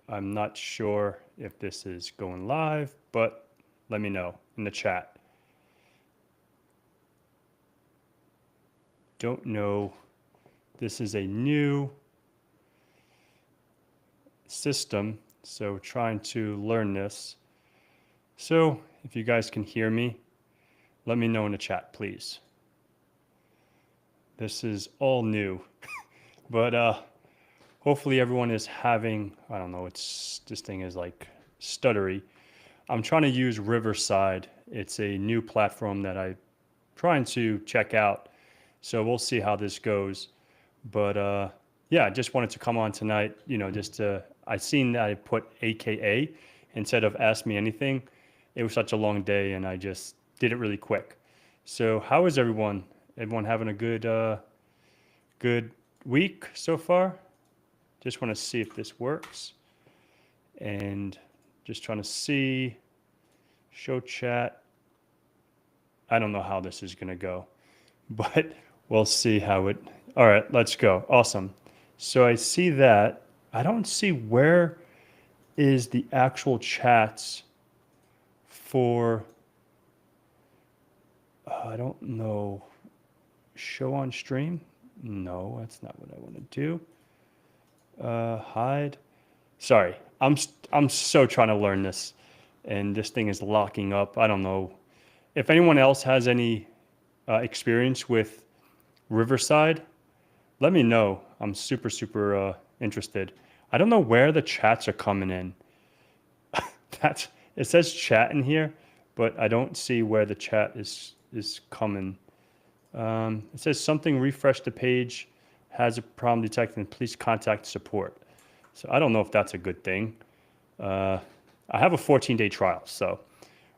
I'm not sure if this is going live, but let me know in the chat. Don't know. This is a new system, so trying to learn this. So if you guys can hear me, let me know in the chat, please. This is all new, but hopefully everyone is having, I don't know, this thing is like stuttery. I'm trying to use Riverside. It's a new platform that I'm trying to check out. So we'll see how this goes. But yeah, I just wanted to come on tonight, I seen that I put AKA instead of ask me anything. It was such a long day and I just did it really quick. So how is everyone? Everyone having a good week so far? Just want to see if this works. And just trying to see, show chat. I don't know how this is going to go, but we'll see how it, all right, let's go. Awesome. So I see that. I don't see where is the actual chats for, I don't know, show on stream? No, that's not what I want to do. Hide. Sorry, I'm so trying to learn this, and this thing is locking up. I don't know if anyone else has any experience with Riverside. Let me know. I'm super interested. I don't know where the chats are coming in. It says chat in here, but I don't see where the chat is coming. It says something refresh the page, has a problem detecting, please contact support. So I don't know if that's a good thing. I have a 14-day trial, so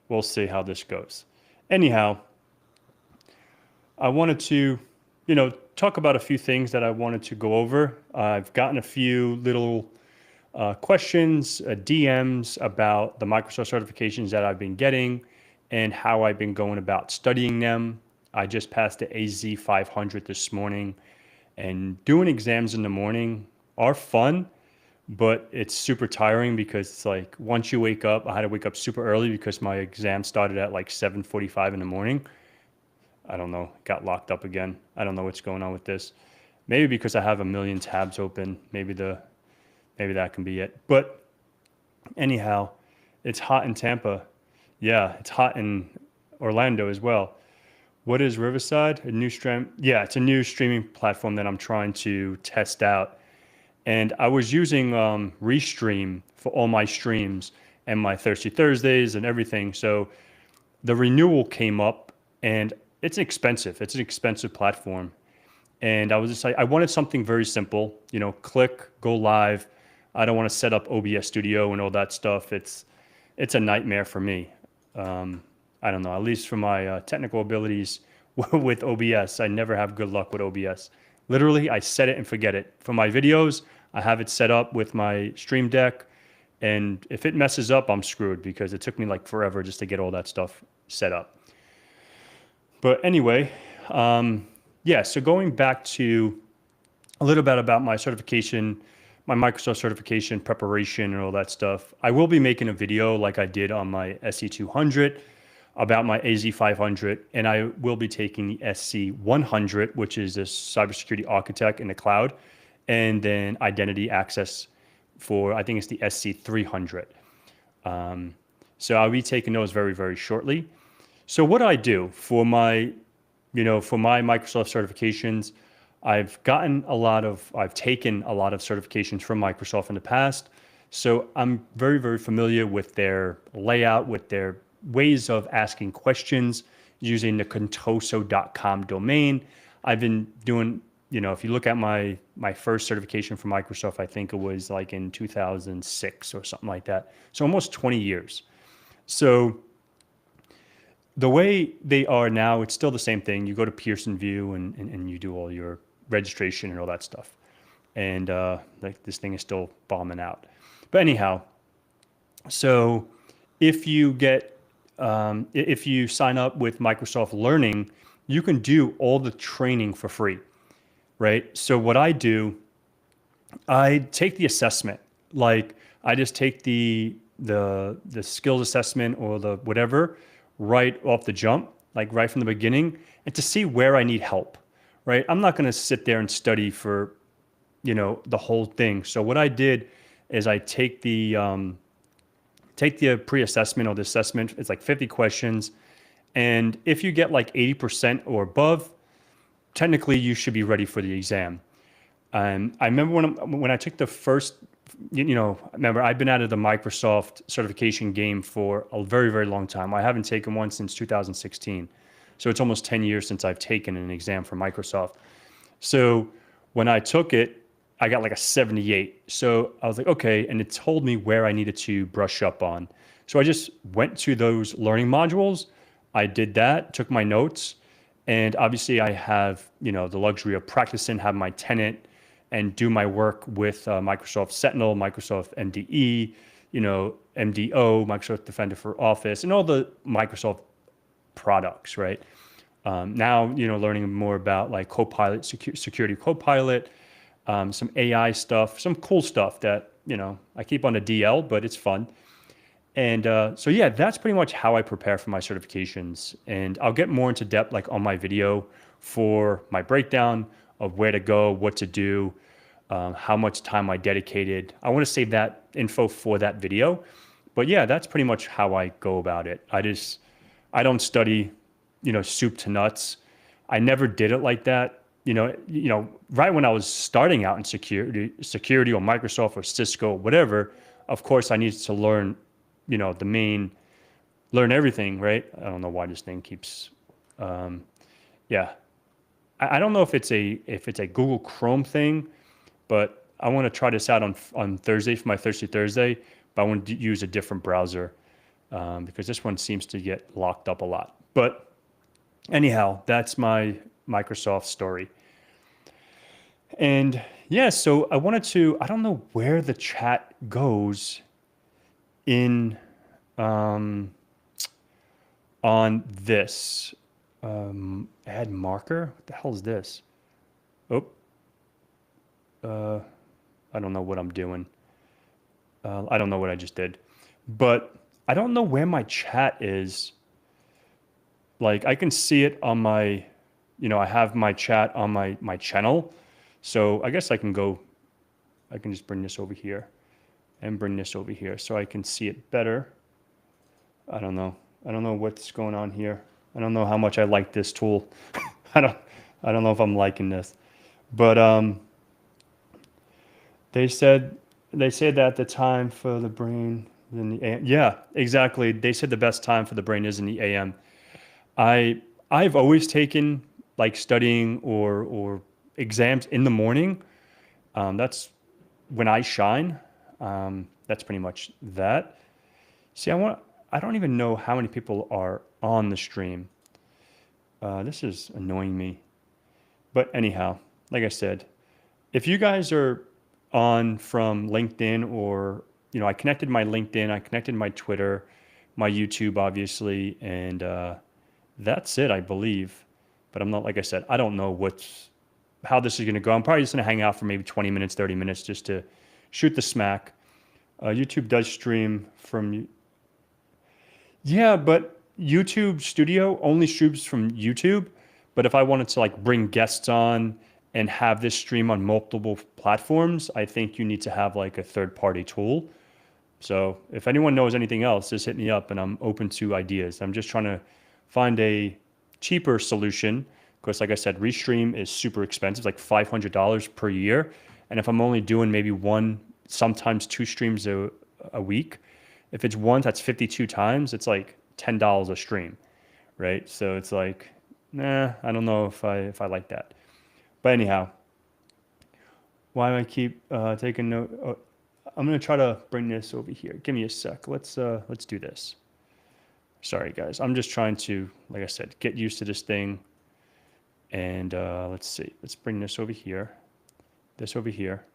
we'll see how this goes. Anyhow, I wanted to, talk about a few things that I wanted to go over. I've gotten a few little questions, DMs about the Microsoft certifications that I've been getting and how I've been going about studying them. I just passed the AZ 500 this morning, and doing exams in the morning are fun, but it's super tiring because it's like once you wake up, I had to wake up super early because my exam started at like 7:45 in the morning. I don't know, got locked up again. I don't know what's going on with this. Maybe because I have a million tabs open. Maybe that can be it. But anyhow, it's hot in Tampa. Yeah, it's hot in Orlando as well. What is Riverside? A new stream? Yeah, it's a new streaming platform that I'm trying to test out. And I was using Restream for all my streams and my Thirsty Thursdays and everything. So the renewal came up, and it's expensive. It's an expensive platform. And I was just like, I wanted something very simple, click, go live. I don't want to set up OBS Studio and all that stuff. It's a nightmare for me. I don't know, at least for my technical abilities with OBS, I never have good luck with OBS. Literally, I set it and forget it. For my videos, I have it set up with my Stream Deck, and if it messes up, I'm screwed because it took me like forever just to get all that stuff set up. But anyway, yeah, so going back to a little bit about my certification, my Microsoft certification preparation and all that stuff. I will be making a video like I did on my SC200 about my AZ500, and I will be taking the SC100, which is a cybersecurity architect in the cloud, and then identity access for, I think it's the SC300. So I'll be taking those very shortly. So what I do for my, for my Microsoft certifications, I've taken a lot of certifications from Microsoft in the past. So I'm very familiar with their layout, with their ways of asking questions using the contoso.com domain. I've been doing, if you look at my first certification from Microsoft, I think it was like in 2006 or something like that. So almost 20 years. So the way they are now, it's still the same thing. You go to Pearson VUE and you do all your registration and all that stuff. And like this thing is still bombing out. But anyhow, so if you if you sign up with Microsoft Learning, you can do all the training for free, right? So what I do, I take the assessment. like I just take the skills assessment or the whatever right off the jump, like right from the beginning, and to see where I need help, right? I'm not going to sit there and study for, the whole thing. So what I did is I take the pre-assessment or the assessment. It's like 50 questions. And if you get like 80% or above, technically you should be ready for the exam. I remember when I took the first, remember I've been out of the Microsoft certification game for a very, very long time. I haven't taken one since 2016. So it's almost 10 years since I've taken an exam for Microsoft. So when I took it, I got like a 78. So I was like, okay. And it told me where I needed to brush up on. So I just went to those learning modules. I did that, took my notes. And obviously I have, the luxury of practicing, have my tenant and do my work with Microsoft Sentinel, Microsoft MDE, MDO, Microsoft Defender for Office, and all the Microsoft products, right? Now, learning more about like Copilot, security Copilot, some AI stuff, some cool stuff that, I keep on a DL, but it's fun. And so, yeah, that's pretty much how I prepare for my certifications. And I'll get more into depth like on my video for my breakdown of where to go, what to do, how much time I dedicated. I want to save that info for that video. But yeah, that's pretty much how I go about it. I don't study, soup to nuts. I never did it like that. Right when I was starting out in security or Microsoft or Cisco, whatever, of course I needed to learn, learn everything, right? I don't know why this thing keeps, yeah. I don't know if it's a Google Chrome thing, but I want to try this out on Thursday for my Thirsty Thursday, but I want to use a different browser because this one seems to get locked up a lot. But anyhow, that's my Microsoft story. And yeah, so I don't know where the chat goes in on this. Add marker? What the hell is this? Oh, I don't know what I'm doing. I don't know what I just did, but I don't know where my chat is. Like I can see it on my, I have my chat on my channel. So I guess I can just bring this over here and bring this over here so I can see it better. I don't know. I don't know what's going on here. I don't know how much I like this tool. I don't know if I'm liking this, but they said that the time for the brain in the AM. Yeah, exactly. They said the best time for the brain is in the AM. I've always taken like studying or exams in the morning. That's when I shine. That's pretty much that. See, I don't even know how many people are on the stream. This is annoying me. But anyhow, like I said, if you guys are on from LinkedIn or, I connected my LinkedIn, I connected my Twitter, my YouTube, obviously, and that's it, I believe. But I'm not, like I said, I don't know how this is going to go. I'm probably just going to hang out for maybe 20 minutes, 30 minutes just to shoot the smack. YouTube does stream from... Yeah, but YouTube Studio only streams from YouTube. But if I wanted to like bring guests on and have this stream on multiple platforms, I think you need to have like a third-party tool. So if anyone knows anything else, just hit me up and I'm open to ideas. I'm just trying to find a cheaper solution because like I said, Restream is super expensive, like $500 per year. And if I'm only doing maybe one, sometimes two streams a week, if it's one, that's 52 times, it's like $10 a stream, right? So it's like, nah, I don't know if I like that. But anyhow, why do I keep taking note? Oh, I'm gonna try to bring this over here. Give me a sec. Let's do this. Sorry guys, I'm just trying to, like I said, get used to this thing. And let's see. Let's bring this over here. This over here.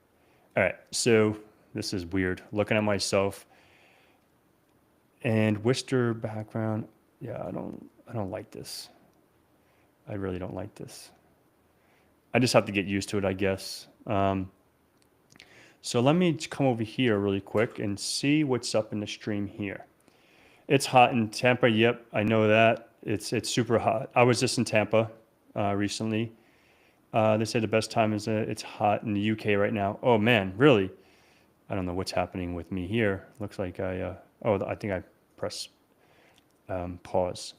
All right. So this is weird. Looking at myself. And Worcester background. Yeah, I don't like this. I really don't like this. I just have to get used to it, I guess. So let me come over here really quick and see what's up in the stream here. It's hot in Tampa. Yep, I know that. It's super hot. I was just in Tampa recently. They say the best time is it's hot in the UK right now. Oh man, really? I don't know what's happening with me here. Looks like I think I press pause.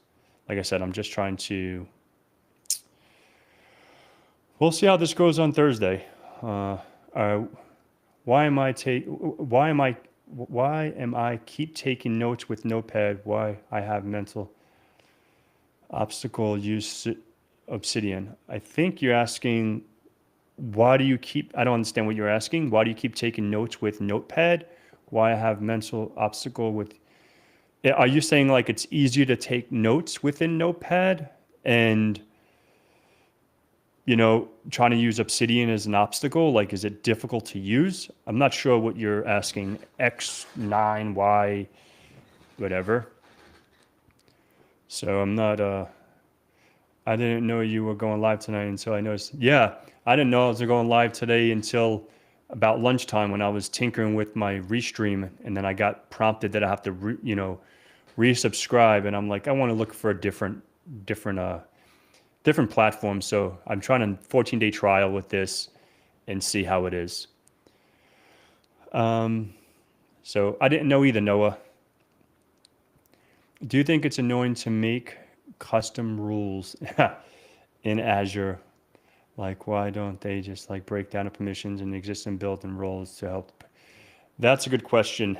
Like I said, I'm just trying to. We'll see how this goes on Thursday. Why am I keep taking notes with Notepad? Why I have mental obstacle use Obsidian? I think you're asking, why do you keep, I don't understand what you're asking. Why do you keep taking notes with Notepad? Why I have mental obstacle with, are you saying like it's easier to take notes within Notepad and, trying to use Obsidian as an obstacle? Like, is it difficult to use? I'm not sure what you're asking. X, 9, Y, whatever. So I'm not, I didn't know you were going live tonight until I noticed. Yeah, I didn't know I was going live today until about lunchtime when I was tinkering with my restream, and then I got prompted that I have to, resubscribe, and I'm like, I want to look for a different platforms. So I'm trying a 14-day trial with this and see how it is. So I didn't know either, Noah. Do you think it's annoying to make custom rules in Azure? Like, why don't they just like break down the permissions and existing built-in roles to help? That's a good question.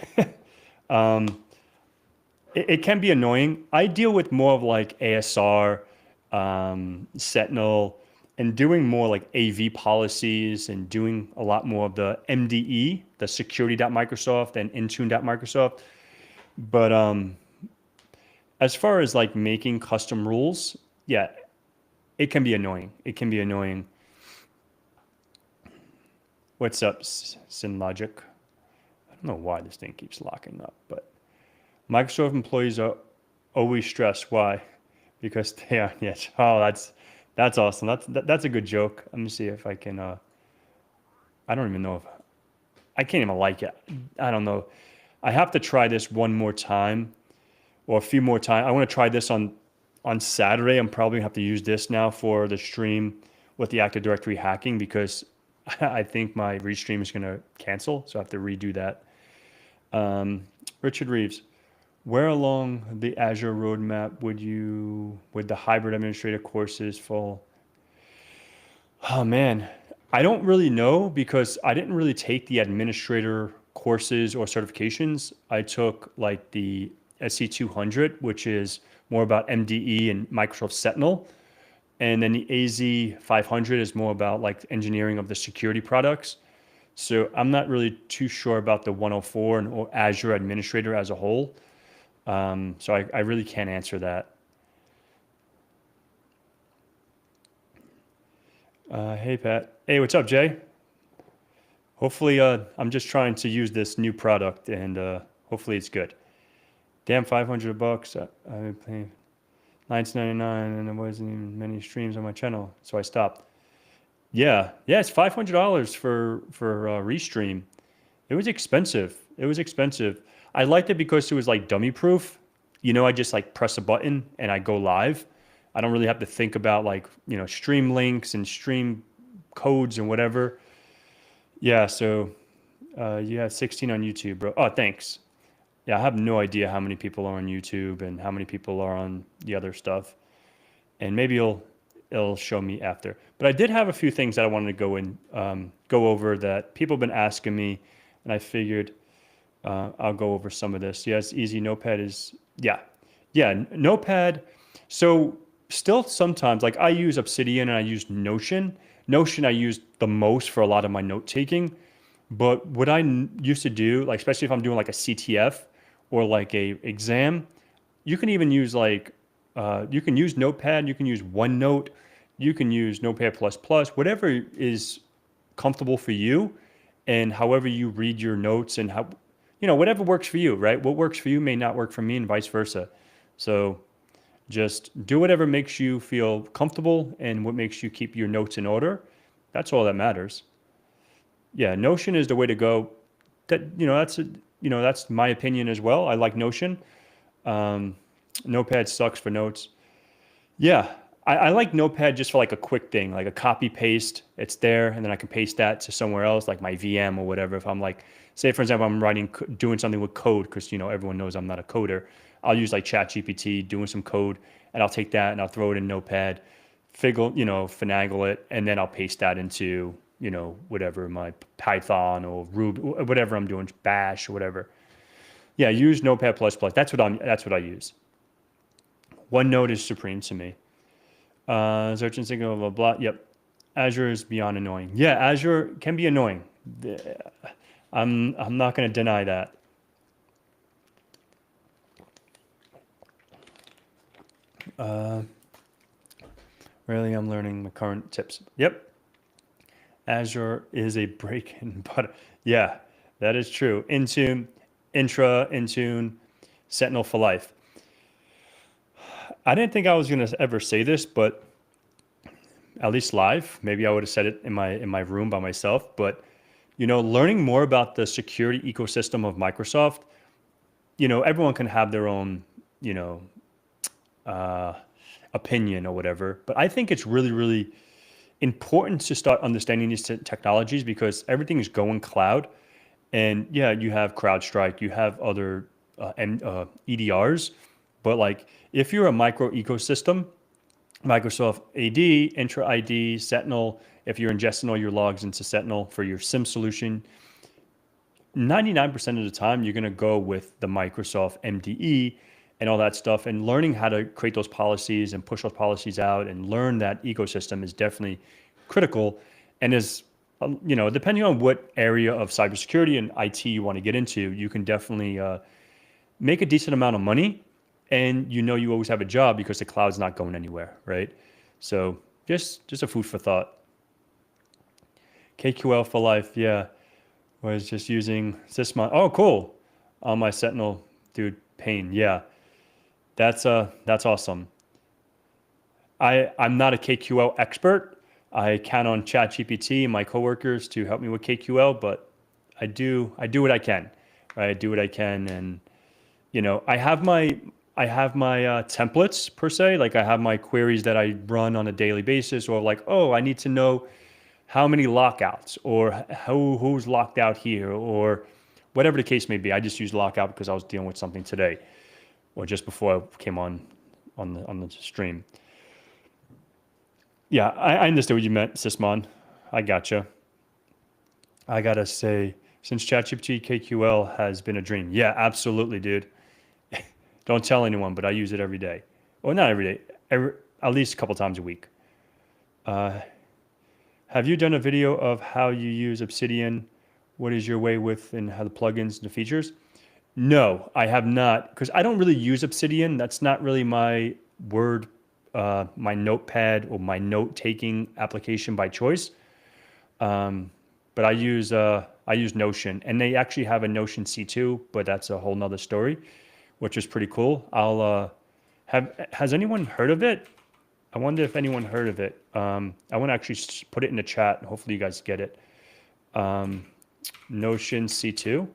It can be annoying. I deal with more of like ASR, Sentinel, and doing more like AV policies and doing a lot more of the MDE, the security.microsoft and Intune.microsoft. But as far as like making custom rules, yeah, it can be annoying. It can be annoying. What's up, SynLogic? I don't know why this thing keeps locking up, but Microsoft employees are always stressed. Why? Because they are. Yes. Oh, that's awesome. That's a good joke. Let me see if I can. I don't even know if I can't even like it. I don't know. I have to try this one more time, or a few more times. I want to try this on Saturday. I'm probably gonna have to use this now for the stream with the Active Directory hacking, because I think my restream is gonna cancel, so I have to redo that. Richard Reeves. Where along the Azure roadmap would the hybrid administrator courses fall? Oh man, I don't really know, because I didn't really take the administrator courses or certifications. I took like the SC200, which is more about MDE and Microsoft Sentinel. And then the AZ500 is more about like engineering of the security products. So I'm not really too sure about the 104 or Azure administrator as a whole. So I really can't answer that. Hey, Pat. Hey, what's up, Jay? Hopefully, I'm just trying to use this new product, and hopefully it's good. Damn, $500. I've been paying $9.99, and there wasn't even many streams on my channel, so I stopped. Yeah, it's $500 for Restream. It was expensive. I liked it because it was like dummy proof. I just like press a button and I go live. I don't really have to think about like, stream links and stream codes and whatever. Yeah, so you have 16 on YouTube, bro. Oh, thanks. Yeah, I have no idea how many people are on YouTube and how many people are on the other stuff. And maybe it'll show me after. But I did have a few things that I wanted to go over that people have been asking me, and I figured I'll go over some of this. Yeah, it's easy. Notepad is, yeah, Notepad. So still sometimes, like I use Obsidian and I use Notion. Notion I use the most for a lot of my note taking. But what I used to do, like especially if I'm doing like a CTF or like a exam, you can even use like, you can use Notepad, you can use OneNote, you can use Notepad++, whatever is comfortable for you, and however you read your notes and how, whatever works for you, right? What works for you may not work for me and vice versa. So just do whatever makes you feel comfortable and what makes you keep your notes in order. That's all that matters. Yeah, Notion is the way to go. That that's my opinion as well. I like Notion. Um, Notepad sucks for notes. Yeah, I like Notepad just for like a quick thing, like a copy paste. It's there, and then I can paste that to somewhere else, like my VM or whatever. If I'm like, say for example, I'm doing something with code, because everyone knows I'm not a coder. I'll use like ChatGPT, doing some code, and I'll take that and I'll throw it in Notepad, finagle it, and then I'll paste that into whatever my Python or Ruby, whatever I'm doing, Bash or whatever. Yeah, use Notepad plus plus. That's what I use. OneNote is supreme to me. Search and signal, blah, blah, blah. Yep. Azure is beyond annoying. Yeah, Azure can be annoying. I'm not going to deny that. Really, I'm learning the current tips. Yep. Azure is a break and butter. Yeah, that is true. Intune, Intune, Sentinel for life. I didn't think I was going to ever say this, but at least live, maybe I would have said it in my room by myself, but learning more about the security ecosystem of Microsoft, everyone can have their own, uh, opinion or whatever, but I think it's really, really important to start understanding these technologies, because everything is going cloud. And yeah, you have CrowdStrike, you have other EDRs, but like if you're a micro ecosystem, Microsoft AD, Intra ID, Sentinel, if you're ingesting all your logs into Sentinel for your SIM solution, 99% of the time you're going to go with the Microsoft MDE and all that stuff. And learning how to create those policies and push those policies out and learn that ecosystem is definitely critical. And depending on what area of cybersecurity and IT you want to get into, you can definitely make a decent amount of money, and you always have a job because the cloud's not going anywhere, right? So just a food for thought. KQL for life, yeah. Was just using Sysmon. Oh, cool. On my Sentinel, dude, pain. Yeah, that's awesome. I'm not a KQL expert. I count on ChatGPT and my coworkers to help me with KQL, but I do what I can, right? I do what I can, and I have my templates per se. Like I have my queries that I run on a daily basis, or like, oh, I need to know how many lockouts, or who's locked out here, or whatever the case may be. I just use lockout because I was dealing with something today, or just before I came on the stream. Yeah, I understood what you meant, Sysmon. I gotcha. I gotta say, since ChatGPT KQL has been a dream. Yeah, absolutely, dude. Don't tell anyone, but I use it every day. Well, not every day, at least a couple times a week. Uh, have you done a video of how you use Obsidian? What is your way with and how the plugins and the features? No, I have not, because I don't really use Obsidian. That's not really my my notepad or my note-taking application by choice. But I use Notion, and they actually have a Notion C2, but that's a whole nother story, which is pretty cool. Has anyone heard of it? I wonder if anyone heard of it. I want to actually put it in the chat, and hopefully you guys get it. Notion C2.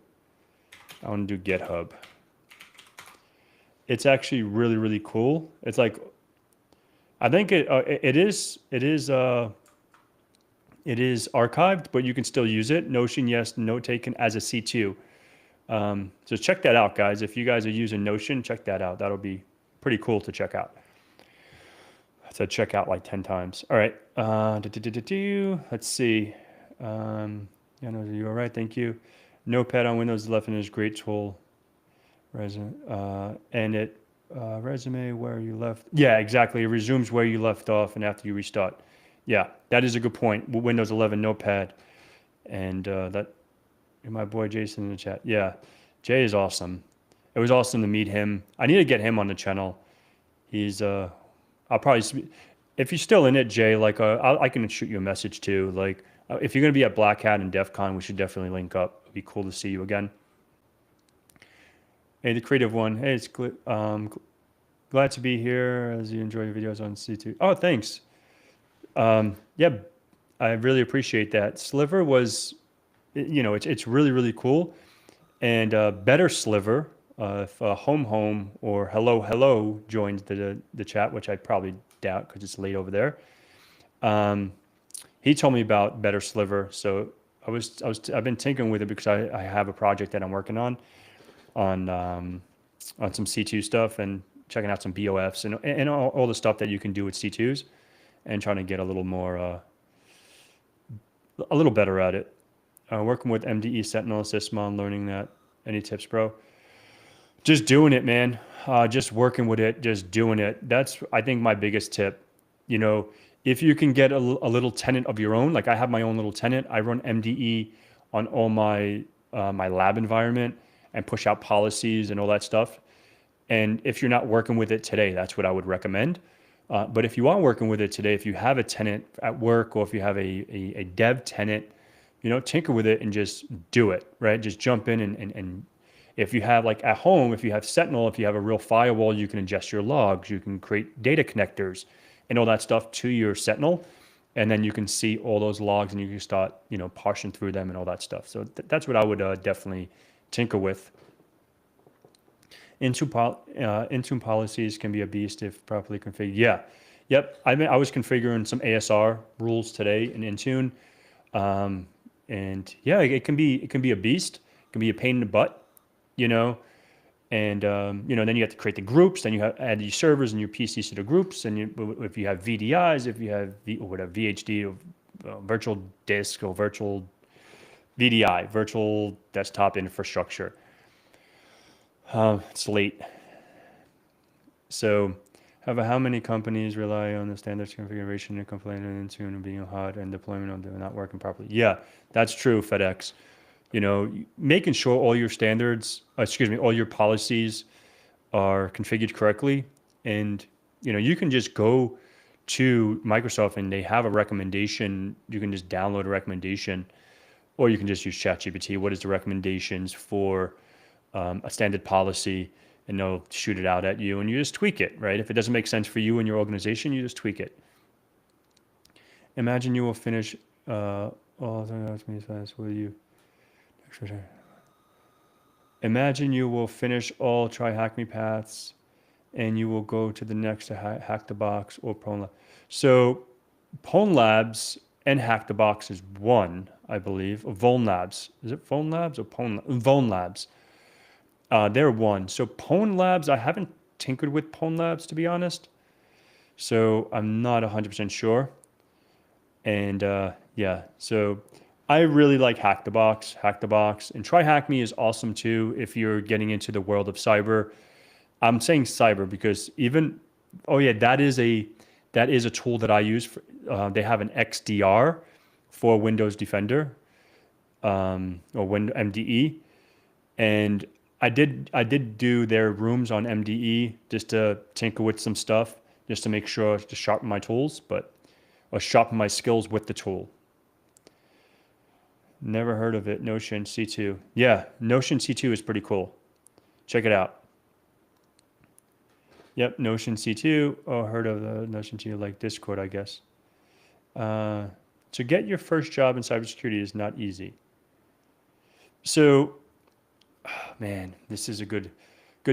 I want to do GitHub. It's actually really, really cool. It's like, I think it is archived, but you can still use it. Notion, yes, note taken as a C2. So check that out, guys. If you guys are using Notion, check that out. That'll be pretty cool to check out. I said check out like 10 times. All right. Let's see. You're right. Thank you. Notepad on Windows 11 is a great tool. Resume where you left. Yeah, exactly. It resumes where you left off and after you restart. Yeah, that is a good point. Windows 11 Notepad, and my boy Jason in the chat. Yeah, Jay is awesome. It was awesome to meet him. I need to get him on the channel. He's I'll probably, if you're still in it, Jay, like I can shoot you a message too. Like if you're gonna be at Black Hat and DEF CON, we should definitely link up. It'd be cool to see you again. Hey, the creative one. Hey, it's glad to be here as you enjoy your videos on C2. Oh, thanks. Yeah, I really appreciate that. Sliver was it's really, really cool. And Better Sliver, if Home or Hello joins the chat, which I probably doubt because it's late over there. He told me about Better Sliver, so I've been tinkering with it because I have a project that I'm working on some C2 stuff and checking out some BOFs and all the stuff that you can do with C2s and trying to get a little better at it. Working with MDE Sentinel Sysmon, learning that. Any tips, bro? Just doing it, man. Just working with it, just doing it. That's, I think, my biggest tip. You know, if you can get a little tenant of your own, like I have my own little tenant. I run MDE on all my lab environment and push out policies and all that stuff. And if you're not working with it today, that's what I would recommend. But if you are working with it today, if you have a tenant at work or if you have a dev tenant, tinker with it and just do it, right? Just jump in and if you have, like at home, if you have Sentinel, if you have a real firewall, you can ingest your logs, you can create data connectors and all that stuff to your Sentinel. And then you can see all those logs and you can start, parsing through them and all that stuff. So that's what I would definitely tinker with. Intune policies can be a beast if properly configured. Yeah. Yep. I was configuring some ASR rules today in Intune. And yeah, it can be a beast. It can be a pain in the butt, and then you have to create the groups, then you have add your servers and your PCs to the groups. And if you have VDIs, if you have VHD or virtual disk or virtual VDI, virtual desktop infrastructure. It's late. So, how many companies rely on the standards configuration and complain into and being hot and deployment on them not working properly? Yeah, that's true, FedEx. Making sure all your standards, all your policies are configured correctly. And, you can just go to Microsoft and they have a recommendation. You can just download a recommendation or you can just use ChatGPT. What is the recommendations for a standard policy, and they'll shoot it out at you and you just tweak it, right? If it doesn't make sense for you and your organization, you just tweak it. Imagine you will finish Imagine you will finish all try hack me paths and you will go to the next to hack the box or Pwn Lab. So Pwn Labs and Hack the Box is one, I believe. Vuln Labs. Is it Phone Labs or Vuln Labs? They're one. So Pwn Labs, I haven't tinkered with Pwn Labs, to be honest. So I'm not 100% sure. And yeah, so I really like Hack the Box. And Try Hack Me is awesome too if you're getting into the world of cyber. I'm saying cyber because that is a tool that I use. They have an XDR for Windows Defender or MDE. And I did do their rooms on MDE just to tinker with some stuff, just to make sure to sharpen my tools, or sharpen my skills with the tool. Never heard of it. Notion C2. Yeah, Notion C2 is pretty cool. Check it out. Yep, Notion C2. Oh, heard of the Notion C2, like Discord, I guess. To get your first job in cybersecurity is not easy. So, man, this is a good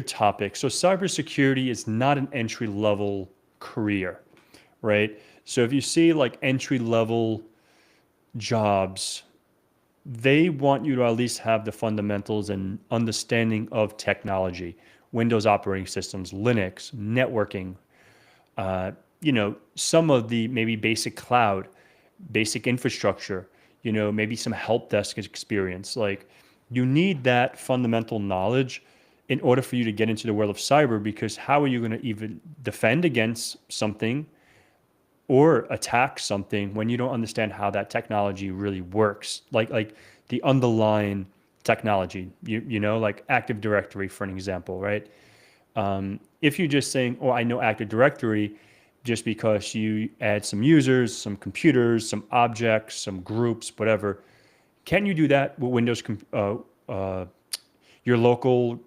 topic. So cybersecurity is not an entry-level career, right? So if you see like entry-level jobs, they want you to at least have the fundamentals and understanding of technology, Windows operating systems, Linux, networking, some of the maybe basic cloud, basic infrastructure, maybe some help desk experience. Like, you need that fundamental knowledge in order for you to get into the world of cyber, because how are you going to even defend against something or attack something when you don't understand how that technology really works? Like the underlying technology, like Active Directory, for an example, right? If you're just saying, oh, I know Active Directory just because you add some users, some computers, some objects, some groups, whatever, can you do that with Windows, your local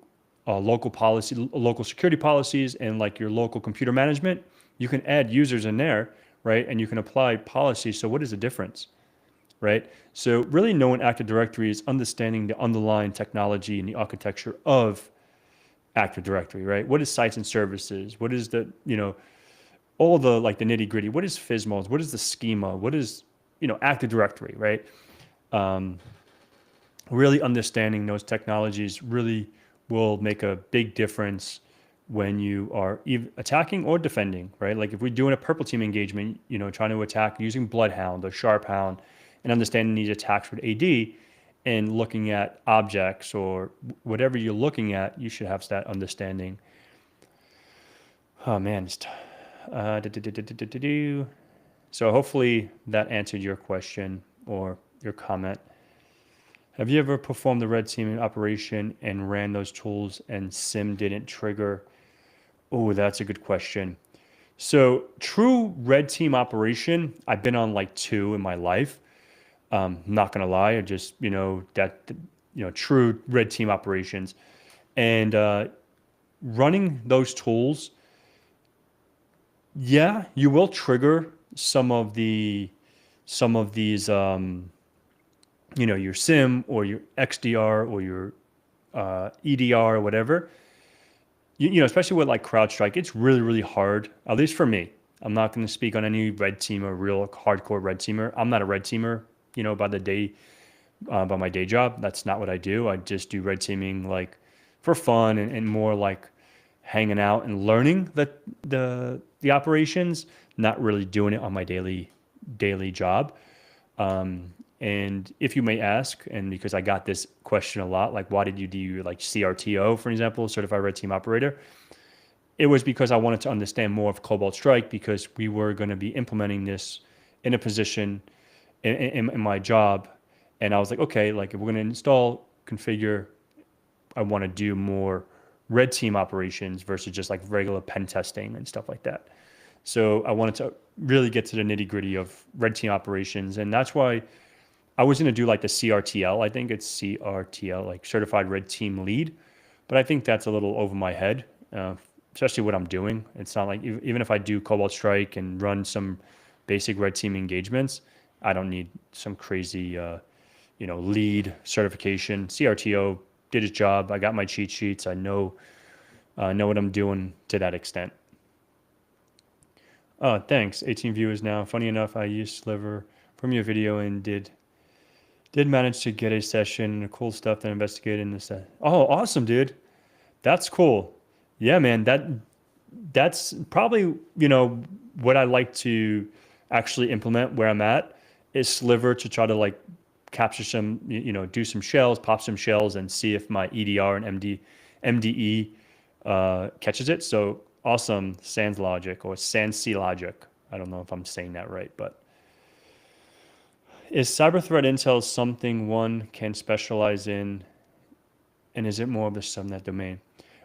policy, local security policies, and like your local computer management? You can add users in there, right? And you can apply policies. So what is the difference? right? So really knowing Active Directory is understanding the underlying technology and the architecture of Active Directory, right? What is sites and services? What is the, all the like the nitty gritty? What is FSMOs? What is the schema? What is, Active Directory, right? Really understanding those technologies really will make a big difference when you are attacking or defending, right? Like if we're doing a purple team engagement, trying to attack using Bloodhound or Sharphound and understanding these attacks with AD and looking at objects or whatever you're looking at, you should have that understanding. Oh man. So hopefully that answered your question or your comment. Have you ever performed the red teaming operation and ran those tools and SIM didn't trigger? Oh, that's a good question. So true red team operation, I've been on like 2 in my life. Not gonna lie, I just, true red team operations. And running those tools, yeah, you will trigger some of these, your SIM or your XDR or your EDR or whatever. Especially with like CrowdStrike, it's really, really hard, at least for me. I'm not going to speak on any red teamer, real hardcore red teamer. I'm not a red teamer, by my day job. That's not what I do. I just do red teaming like for fun and more like hanging out and learning the operations, not really doing it on my daily job. And if you may ask, and because I got this question a lot, like why did you do like CRTO, for example, Certified Red Team Operator? It was because I wanted to understand more of Cobalt Strike because we were going to be implementing this in a position in my job. And I was like, okay, like if we're going to install, configure, I want to do more red team operations versus just like regular pen testing and stuff like that. So I wanted to really get to the nitty gritty of red team operations. And that's why I was going to do like the CRTL. I think it's CRTL, like Certified Red Team Lead. But I think that's a little over my head, especially what I'm doing. It's not like, even if I do Cobalt Strike and run some basic red team engagements, I don't need some crazy, lead certification. CRTO did his job. I got my cheat sheets. I know what I'm doing to that extent. Oh, thanks. 18 viewers now. Funny enough, I used Sliver from your video and did manage to get a session and cool stuff that I investigated in this. Oh, awesome, dude. That's cool. Yeah, man. That's probably, what I like to actually implement where I'm at is Sliver to try to like capture some, do some shells, pop some shells and see if my EDR and MDE catches it. So awesome. Sans Logic or Sans Logic. I don't know if I'm saying that right, but is cyber threat intel something one can specialize in, and is it more of the subnet domain?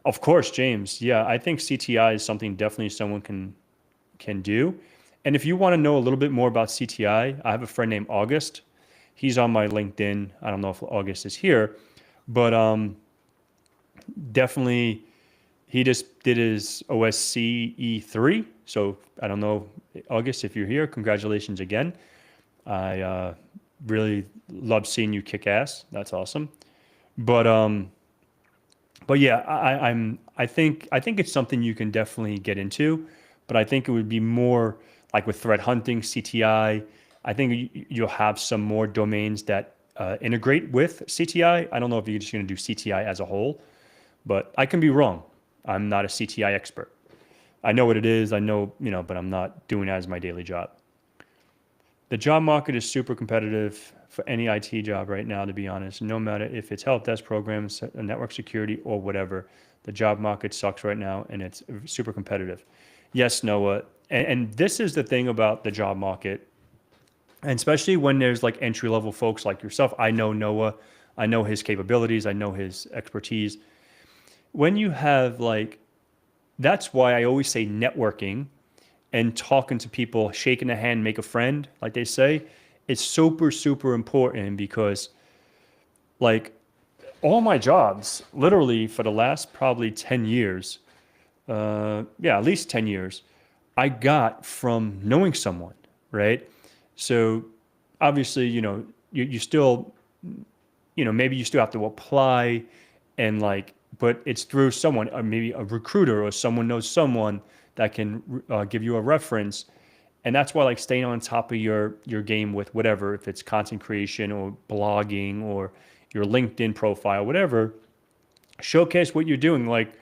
Of course, James. Yeah, I think CTI is something definitely someone can do. And if you want to know a little bit more about CTI, I have a friend named August. He's on my LinkedIn. I don't know if August is here, but definitely he just did his OSCE 3. So I don't know, August, if you're here, congratulations again. I really love seeing you kick ass. That's awesome. But yeah, I think it's something you can definitely get into, but I think it would be more like with threat hunting, CTI. I think you'll have some more domains that integrate with CTI. I don't know if you're just going to do CTI as a whole, but I can be wrong. I'm not a CTI expert. I know what it is. I know, but I'm not doing it as my daily job. The job market is super competitive for any IT job right now, to be honest. No matter if it's help desk programs, network security, or whatever, the job market sucks right now, and it's super competitive. Yes, Noah, and this is the thing about the job market, and especially when there's like entry-level folks like yourself. I know Noah. I know his capabilities. I know his expertise. When you have that's why I always say networking and talking to people, shaking a hand, make a friend, like they say, it's super, super important because all my jobs, literally for the last probably 10 years, at least 10 years, I got from knowing someone, right? So obviously, you still, maybe you still have to apply and like, but it's through someone, or maybe a recruiter or someone knows someone that can give you a reference. And that's why like staying on top of your game with whatever, if it's content creation or blogging or your LinkedIn profile, whatever, showcase what you're doing. Like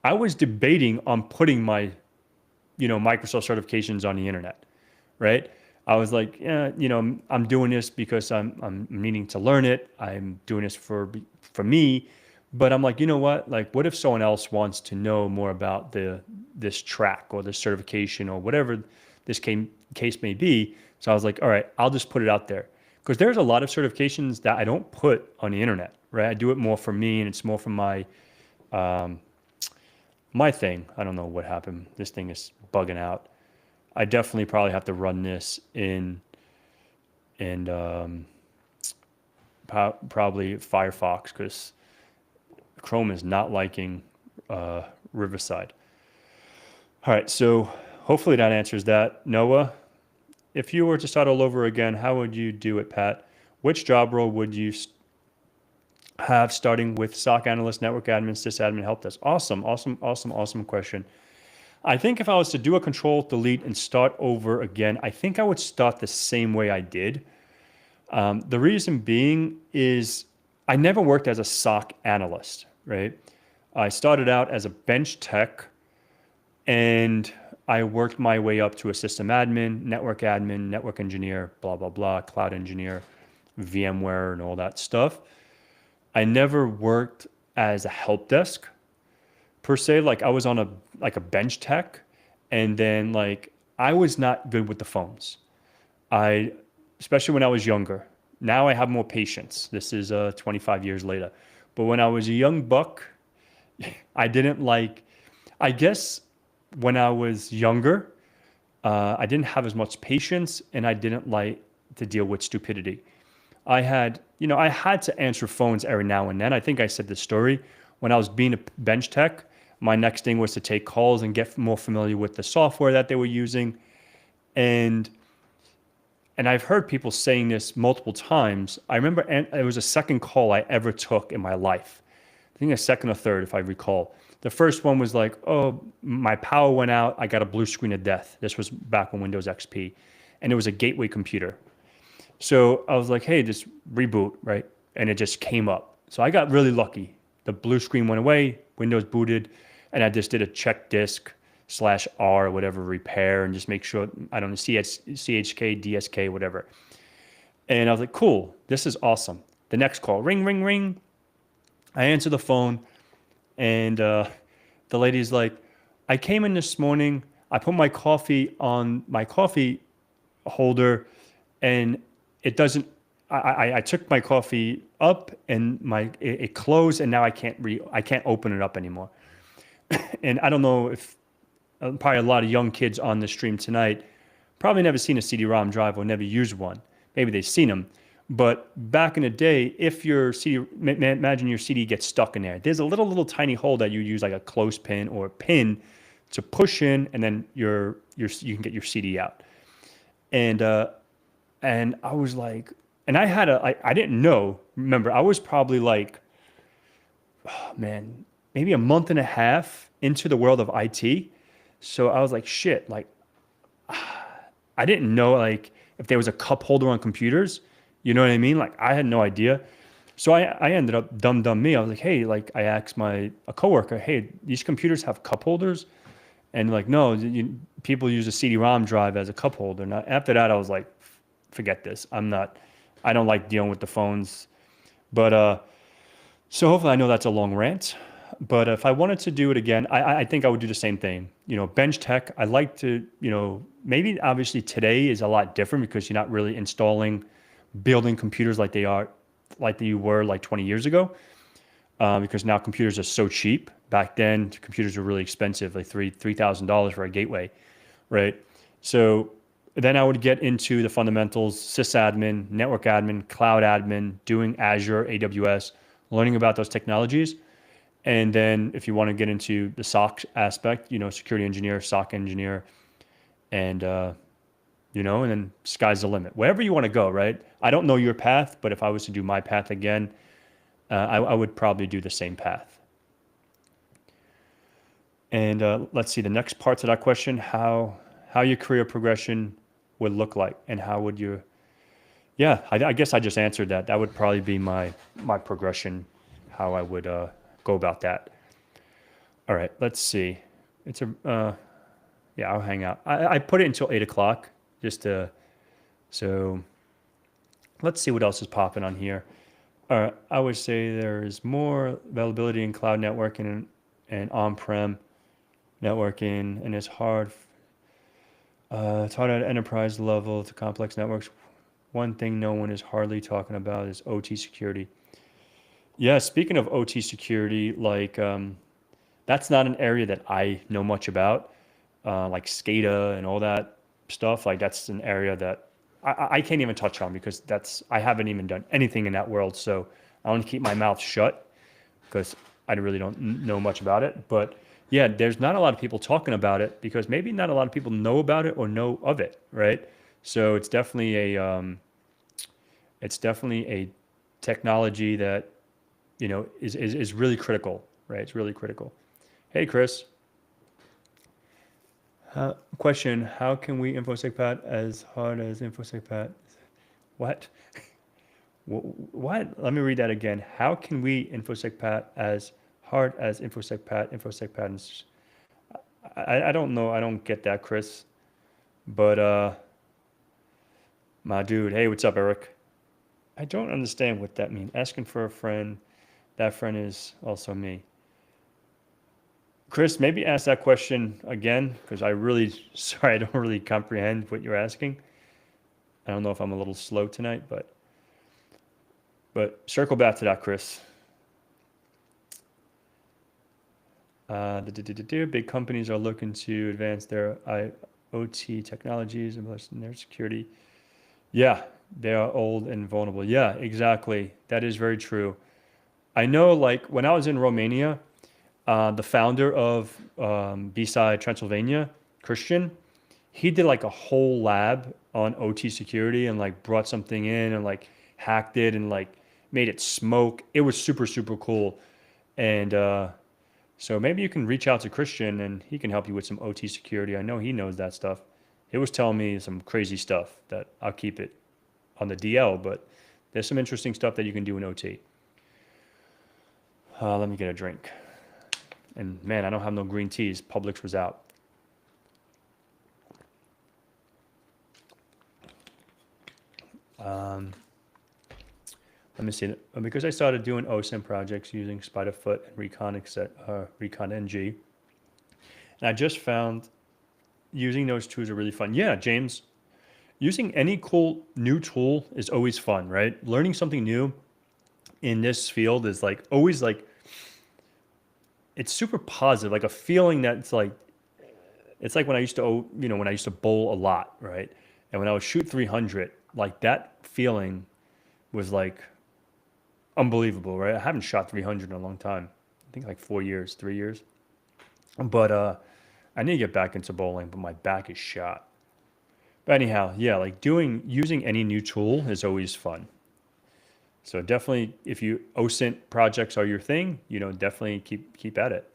I was debating on putting my, Microsoft certifications on the internet, right? I was like, yeah, I'm doing this because I'm needing to learn it. I'm doing this for me, but I'm like, you know what? Like, what if someone else wants to know more about this track or this certification or whatever this case may be? So I was like, all right, I'll just put it out there because there's a lot of certifications that I don't put on the internet, right? I do it more for me, and it's more for my thing. I don't know what happened. This thing is bugging out. I definitely probably have to run this in probably Firefox because Chrome is not liking Riverside. All right, so hopefully that answers that. Noah, if you were to start all over again, how would you do it, Pat? Which job role would you have starting with SOC analyst, network admin, sysadmin, help desk? Awesome question. I think if I was to do a control delete and start over again, I think I would start the same way I did. The reason being is I never worked as a SOC analyst, right? I started out as a bench tech and I worked my way up to a system admin, network engineer, blah, blah, blah, cloud engineer, VMware and all that stuff. I never worked as a help desk per se. Like I was on a bench tech, and then like I was not good with the phones. Especially when I was younger. Now I have more patience. This is 25 years later. But when I was a young buck, I guess when I was younger, I didn't have as much patience and I didn't like to deal with stupidity. I had to answer phones every now and then. I think I said this story. When I was being a bench tech, my next thing was to take calls and get more familiar with the software that they were using. And I've heard people saying this multiple times. I remember it was a second call I ever took in my life. I think a second or third, if I recall. The first one was like, oh, my power went out. I got a blue screen of death. This was back on Windows XP. And it was a gateway computer. So I was like, hey, just reboot, right? And it just came up. So I got really lucky. The blue screen went away, Windows booted, and I just did a check disk /R, whatever, repair, and just make sure, I don't know, CHK, DSK, whatever. And I was like, cool, this is awesome. The next call, ring, ring, ring. I answer the phone, and the lady's like, I came in this morning, I put my coffee on my coffee holder, and it doesn't, I took my coffee up and it closed, and now I can't open it up anymore. And I don't know if probably a lot of young kids on the stream tonight probably never seen a CD-ROM drive or never used one. Maybe they've seen them, but back in the day, if your CD, imagine your CD gets stuck in there. There's a little tiny hole that you use like a clothespin or a pin to push in, and then you can get your CD out. And I was like, and I didn't know. Remember, I was probably like, oh man, maybe a month and a half into the world of IT. So I was like, shit, like, I didn't know like if there was a cup holder on computers. You know what I mean? Like I had no idea. So I ended up dumb me. I was like, hey, like I asked a coworker, hey, these computers have cup holders? And like, no, people use a CD-ROM drive as a cup holder. Now, after that, I was like, forget this. I don't like dealing with the phones. But so hopefully I know that's a long rant. But if I wanted to do it again, I think I would do the same thing. Bench tech, I like to, maybe obviously today is a lot different because you're not really building computers like you were like 20 years ago. Because now computers are so cheap. Back then, computers were really expensive, like $3,000 for a gateway, right? So then I would get into the fundamentals, sysadmin, network admin, cloud admin, doing Azure, AWS, learning about those technologies. And then if you want to get into the SOC aspect, security engineer, SOC engineer, and and then sky's the limit. Wherever you want to go, right? I don't know your path, but if I was to do my path again, I would probably do the same path. And let's see the next part to that question: how your career progression would look like, and how would you? Yeah, I guess I just answered that. That would probably be my progression, how I would go about that. All right, let's see. It's a yeah, I'll hang out. I put it until 8 o'clock, just to so. Let's see what else is popping on here. I would say there is more availability in cloud networking and on-prem networking, and it's hard. It's hard at enterprise level to complex networks. One thing no one is hardly talking about is OT security. Yeah, speaking of OT security, like that's not an area that I know much about, like SCADA and all that stuff. Like that's an area that I can't even touch on because I haven't even done anything in that world. So I want to keep my mouth shut because I really don't know much about it. But yeah, there's not a lot of people talking about it because maybe not a lot of people know about it or know of it, right? So it's definitely a technology that is really critical, right? It's really critical. Hey, Chris. Question: how can we InfoSec Pat as hard as InfoSec Pat? What? What? Let me read that again. How can we InfoSec Pat as hard as InfoSec Pat? InfoSec Pat. I don't know. I don't get that, Chris. But my dude. Hey, what's up, Eric? I don't understand what that means. Asking for a friend. That friend is also me. Chris, maybe ask that question again because sorry, I don't really comprehend what you're asking. I don't know if I'm a little slow tonight, but circle back to that, Chris. Big companies are looking to advance their IoT technologies and their security. Yeah, they are old and vulnerable. Yeah, exactly. That is very true. I know, like when I was in Romania, the founder of B-Side Transylvania, Christian, he did like a whole lab on OT security and like brought something in and like hacked it and like made it smoke. It was super, super cool. And so maybe you can reach out to Christian and he can help you with some OT security. I know he knows that stuff. He was telling me some crazy stuff that I'll keep it on the DL, but there's some interesting stuff that you can do in OT. Let me get a drink. And man, I don't have no green teas. Publix was out. Let me see. Because I started doing OSINT projects using Spiderfoot and Recon NG, and I just found using those tools are really fun. Yeah, James, using any cool new tool is always fun, right? Learning something new in this field is like always like it's super positive, like a feeling that it's like when I used to when I used to bowl a lot, right? And when I would shoot 300, like that feeling was like unbelievable, right? I haven't shot 300 in a long time. I think like 4 years, 3 years. But I need to get back into bowling, but my back is shot. But anyhow, yeah, like using any new tool is always fun. So definitely, if you OSINT projects are your thing, definitely keep at it.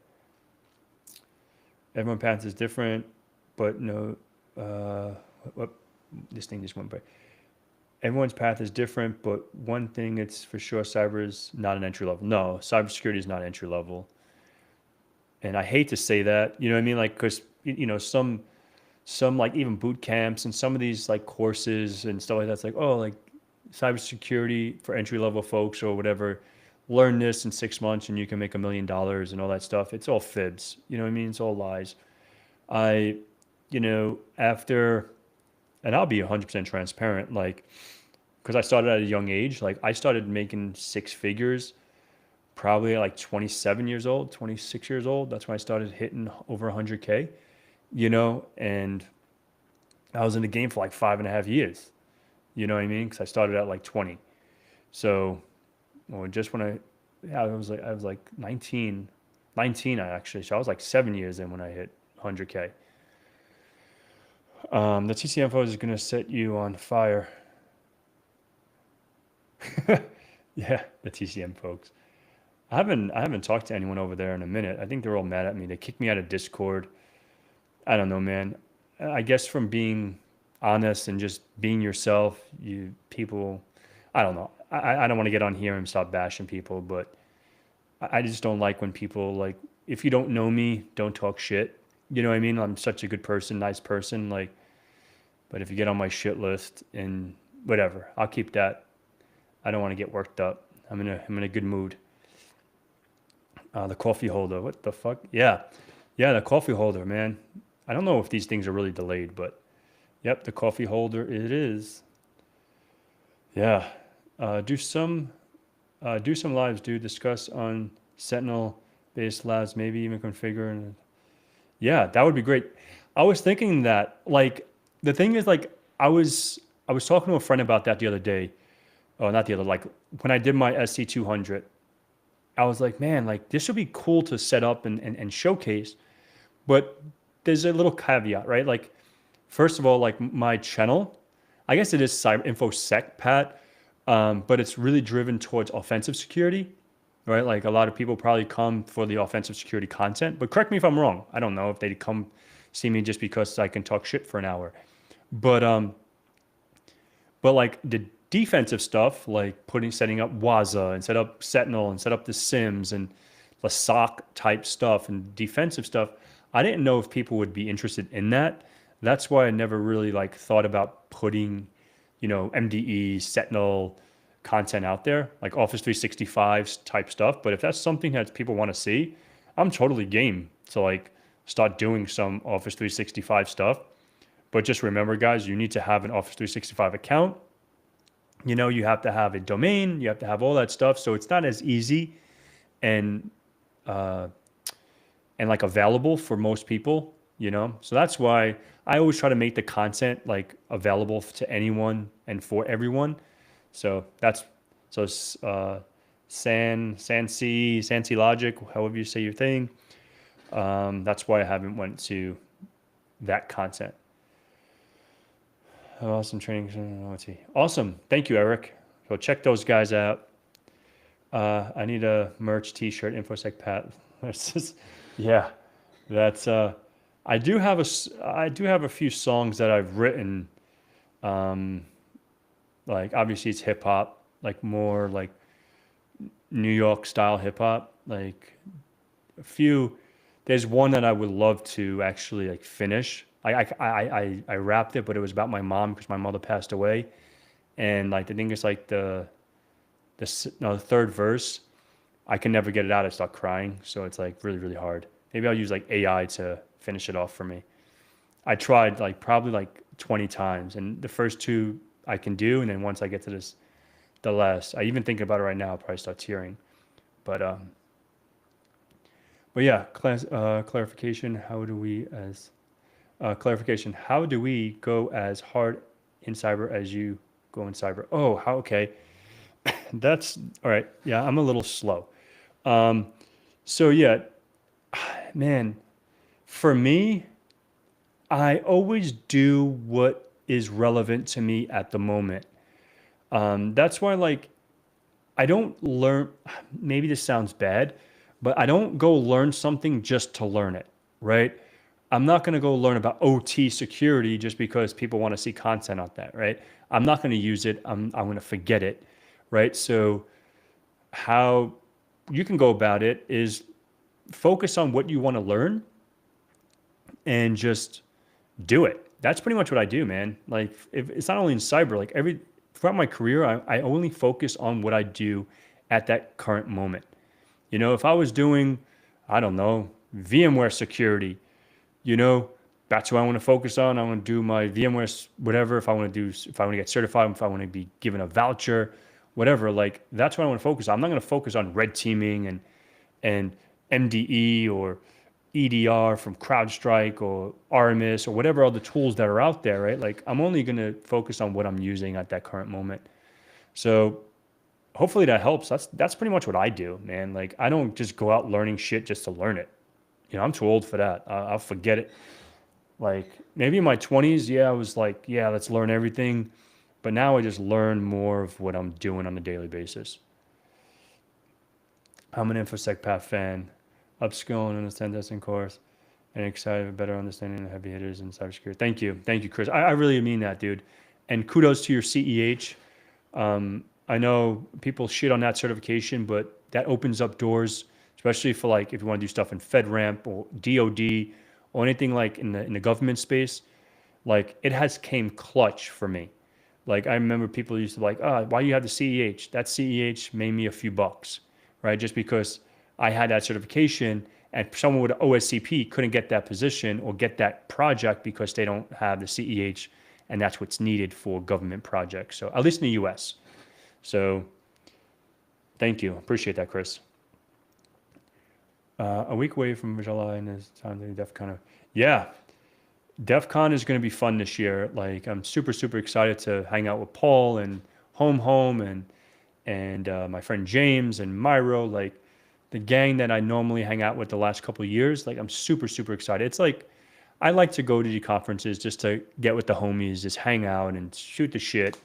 Everyone's path is different, but no, this thing just went by. Everyone's path is different, but one thing it's for sure, cyber is not an entry level. No, cybersecurity is not entry level. And I hate to say that, you know what I mean? Like, because, some like even boot camps and some of these like courses and stuff like that's like, oh, like cybersecurity for entry level folks or whatever, learn this in 6 months and you can make $1 million and all that stuff. It's all fibs. You know what I mean? It's all lies. After, and I'll be 100% transparent, like, because I started at a young age, like I started making 6 figures probably at like 27 years old, 26 years old. That's when I started hitting over 100K, and I was in the game for like 5.5 years. You know what I mean? Because I started at like 20. So, just when I was like 19 I actually. So I was like 7 years in when I hit 100K. The TCMFO is going to set you on fire. Yeah, the TCM folks. I haven't talked to anyone over there in a minute. I think they're all mad at me. They kicked me out of Discord. I don't know, man. I guess from being honest and just being yourself, you people, I don't know. I don't want to get on here and stop bashing people, but I just don't like when people like, if you don't know me, don't talk shit. You know what I mean? I'm such a good person, nice person. Like, but if you get on my shit list and whatever, I'll keep that. I don't want to get worked up. I'm in a good mood. The coffee holder. What the fuck? Yeah. Yeah, the coffee holder, man. I don't know if these things are really delayed, but yep, the coffee holder it is. Yeah. Uh, do some do some lives, dude. Discuss on Sentinel based labs, maybe even configure and yeah, that would be great. I was thinking that like the thing is like I was talking to a friend about that the other day. Oh, not the other, like when I did my SC200, I was like, man, like this would be cool to set up and showcase. But there's a little caveat, right? Like, first of all, like my channel, I guess it is cyber InfoSec Pat, but it's really driven towards offensive security, right? Like a lot of people probably come for the offensive security content, but correct me if I'm wrong. I don't know if they come see me just because I can talk shit for an hour. But like the defensive stuff, like setting up Waza and set up Sentinel and set up the Sims and the SOC type stuff and defensive stuff, I didn't know if people would be interested in that. That's why I never really like thought about putting, MDE, Sentinel content out there, like Office 365 type stuff. But if that's something that people want to see, I'm totally game to like start doing some Office 365 stuff. But just remember, guys, you need to have an Office 365 account. You have to have a domain, you have to have all that stuff. So it's not as easy and uh, and like available for most people. So that's why I always try to make the content like available to anyone and for everyone. So that's so Sansi Logic, however you say your thing. That's why I haven't went to that content. Awesome training. Let's see. Awesome. Thank you, Eric. So check those guys out. I need a merch T-shirt. InfoSec Pat. Yeah, that's. I do have a few songs that I've written. Um, like obviously it's hip hop, like more like New York style hip hop. Like a few. There's one that I would love to actually like finish. I rapped it, but it was about my mom because my mother passed away, and like the thing is like the third verse, I can never get it out. I start crying, so it's like really really hard. Maybe I'll use like AI to finish it off for me. I tried like probably like 20 times, and the first two I can do, and then once I get to the last, I even think about it right now, I'll probably start tearing. But um, but yeah, clarification. Clarification. How do we go as hard in cyber as you go in cyber? Oh, how okay. That's all right. Yeah, I'm a little slow. Um, so yeah, man, for me, I always do what is relevant to me at the moment. That's why, like, I don't learn, maybe this sounds bad, but I don't go learn something just to learn it, right? I'm not going to go learn about OT security just because people want to see content on that, right? I'm not going to use it. I'm going to forget it, right? So, how you can go about it is focus on what you want to learn and just do it. That's pretty much what I do, man. Like, if it's not only in cyber, like throughout my career, I only focus on what I do at that current moment. If I was doing, I don't know, VMware security, you know, that's what I want to focus on. I want to do my VMware, whatever. If I want to get certified, if I want to be given a voucher, whatever, like that's what I want to focus on. I'm not going to focus on red teaming and MDE or EDR from CrowdStrike or RMS or whatever other tools that are out there, right? Like I'm only going to focus on what I'm using at that current moment. So hopefully that helps. That's pretty much what I do, man. Like I don't just go out learning shit just to learn it. I'm too old for that. I'll forget it. Like maybe in my 20s, yeah, I was like, yeah, let's learn everything. But now I just learn more of what I'm doing on a daily basis. I'm an InfoSec Pat fan, upskilling in this pen testing course, and excited for better understanding the heavy hitters in cybersecurity. Thank you, Chris. I really mean that, dude. And kudos to your CEH. I know people shit on that certification, but that opens up doors, especially for like if you want to do stuff in FedRAMP or DoD or anything like in the government space. Like it has came clutch for me. Like I remember people used to be like, oh, why do you have the CEH? That CEH made me a few bucks, right? Just because I had that certification and someone with OSCP couldn't get that position or get that project because they don't have the CEH, and that's what's needed for government projects. So at least in the US. So thank you. Appreciate that, Chris. A week away from July and it's time to DEF CON. Yeah, DEF CON is going to be fun this year. Like I'm super excited to hang out with Paul and Home and my friend James and Myro, like the gang that I normally hang out with the last couple of years. Like I'm super excited. It's like I like to go to the conferences just to get with the homies, just hang out and shoot the shit,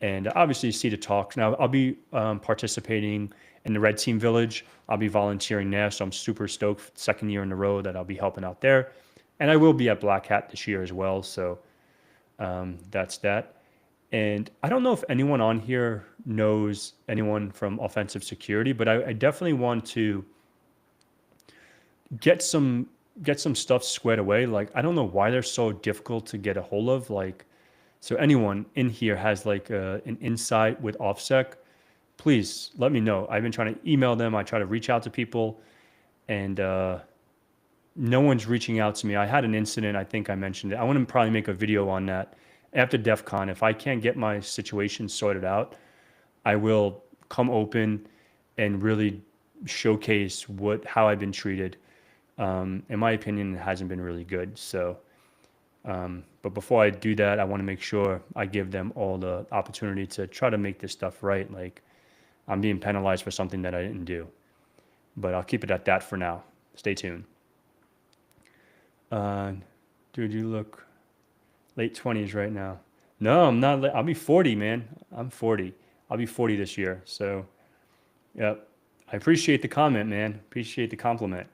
and obviously see the talks. Now I'll be participating in the Red Team Village. I'll be volunteering there, so I'm super stoked. Second year in a row that I'll be helping out there, and I will be at Black Hat this year as well. So that's that. And I don't know if anyone on here knows anyone from offensive security, but I definitely want to get some stuff squared away. Like I don't know why they're so difficult to get a hold of. Like, so anyone in here has like an insight with OffSec, please let me know. I've been trying to email them. I try to reach out to people, and no one's reaching out to me. I had an incident. I think I mentioned it. I want to probably make a video on that after DEF CON. If I can't get my situation sorted out, I will come open and really showcase how I've been treated. In my opinion, it hasn't been really good. So, but before I do that, I want to make sure I give them all the opportunity to try to make this stuff right. Like I'm being penalized for something that I didn't do, but I'll keep it at that for now. Stay tuned. Dude, you look late 20s right now. No, I'm not. I'll be 40, man. I'm 40. I'll be 40 this year. So, yep. I appreciate the comment, man. Appreciate the compliment.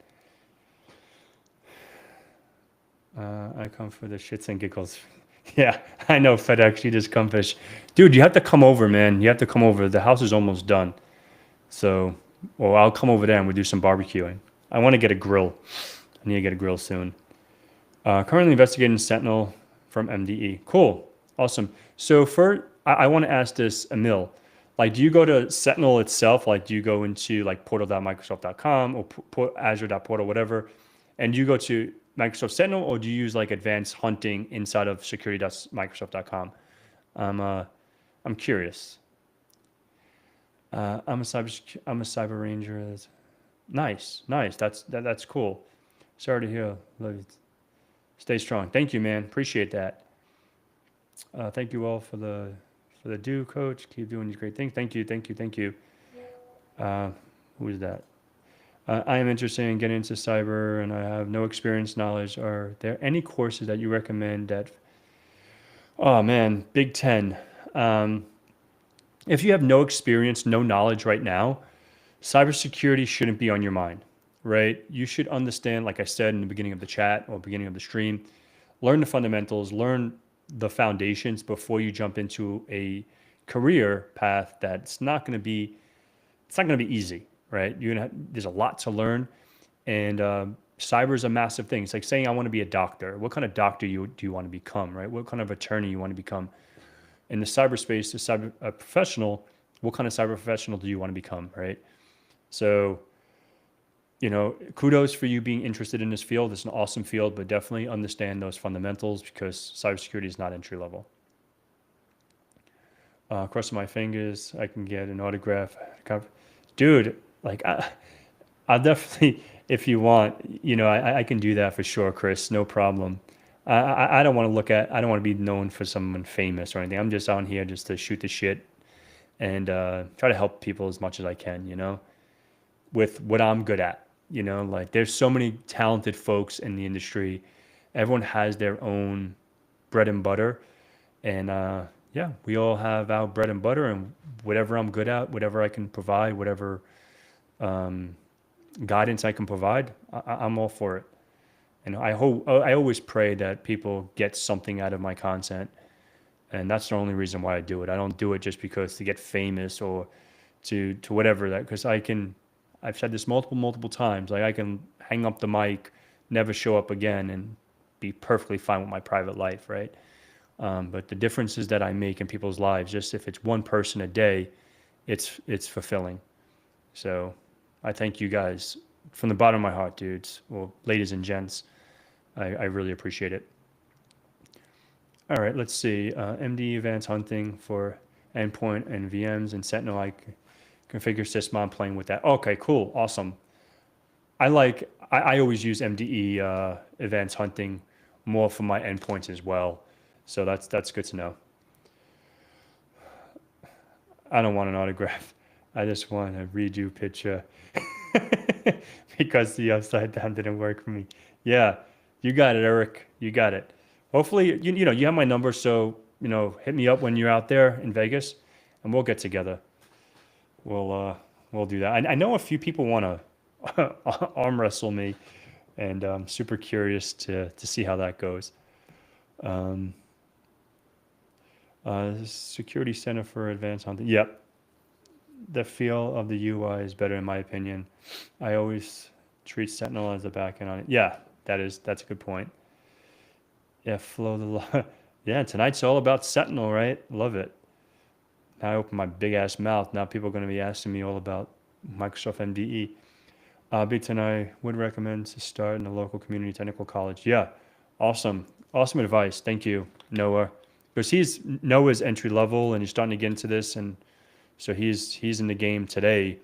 I come for the shits and giggles. Yeah, I know FedEx. You just come fish. Dude, you have to come over, man. You have to come over. The house is almost done. So, well, I'll come over there and we'll do some barbecuing. I want to get a grill. I need to get a grill soon. Currently investigating Sentinel from MDE. Cool. Awesome. So I want to ask this, Emil. Like, do you go to Sentinel itself? Like, do you go into like portal.microsoft.com or azure.portal, whatever, and do you go to Microsoft Sentinel, or do you use like advanced hunting inside of security.microsoft.com? I'm curious. I'm a cyber ranger. Nice. That's cool. Sorry to hear. Stay strong. Thank you, man. Appreciate that. Thank you all for the do, coach. Keep doing these great things. Thank you. Who is that? I am interested in getting into cyber and I have no experience knowledge. Are there any courses that you recommend that? Oh man, Big 10. If you have no experience, no knowledge right now, cybersecurity shouldn't be on your mind, right? You should understand, like I said in the beginning of the chat or beginning of the stream, learn the fundamentals, learn the foundations before you jump into a career path that's not going to be, it's not going to be easy, right? There's a lot to learn, and cyber is a massive thing. It's like saying I want to be a doctor. What kind of doctor do you want to become, right? What kind of attorney you want to become? In the cyberspace, the cyber professional, what kind of cyber professional do you want to become, right? So, kudos for you being interested in this field. It's an awesome field, but definitely understand those fundamentals because cybersecurity is not entry level. Crossing my fingers, I can get an autograph. Dude, like I'll definitely, if you want, I can do that for sure, Chris. No problem. I don't want to I don't want to be known for someone famous or anything. I'm just on here just to shoot the shit and try to help people as much as I can, with what I'm good at. Like there's so many talented folks in the industry everyone has their own bread and butter. And yeah, we all have our bread and butter, and whatever I'm good at, whatever I can provide, whatever guidance I can provide, I'm all for it. And I always pray that people get something out of my content. And that's the only reason why I do it. I don't do it just because to get famous or to whatever that, because I've said this multiple times, like I can hang up the mic, never show up again, and be perfectly fine with my private life, right? But the differences that I make in people's lives, just if it's one person a day, it's fulfilling. So I thank you guys from the bottom of my heart, dudes, well, ladies and gents. I really appreciate it. All right, let's see. MD Advanced Hunting for endpoint and VMs and Sentinel. I configure sysmon playing with that. Okay, cool, awesome. I always use MDE Advanced Hunting more for my endpoints as well. So that's good to know. I don't want an autograph. I just want a redo picture because the upside down didn't work for me. Yeah, you got it, Eric. You got it. Hopefully, you have my number, so hit me up when you're out there in Vegas, and we'll get together. We'll do that. I know a few people want to arm wrestle me, and I'm super curious to see how that goes. Security Center for Advanced Hunting. Yep. The feel of the UI is better in my opinion. I always treat Sentinel as a backend on it. Yeah, that's a good point. Yeah, flow the law. Yeah, tonight's all about Sentinel, right? Love it. Now I open my big ass mouth. Now people are going to be asking me all about Microsoft MDE. Big and I would recommend to start in a local community technical college. Yeah, awesome advice. Thank you, Noah. Because Noah's entry level and he's starting to get into this, and so he's in the game today.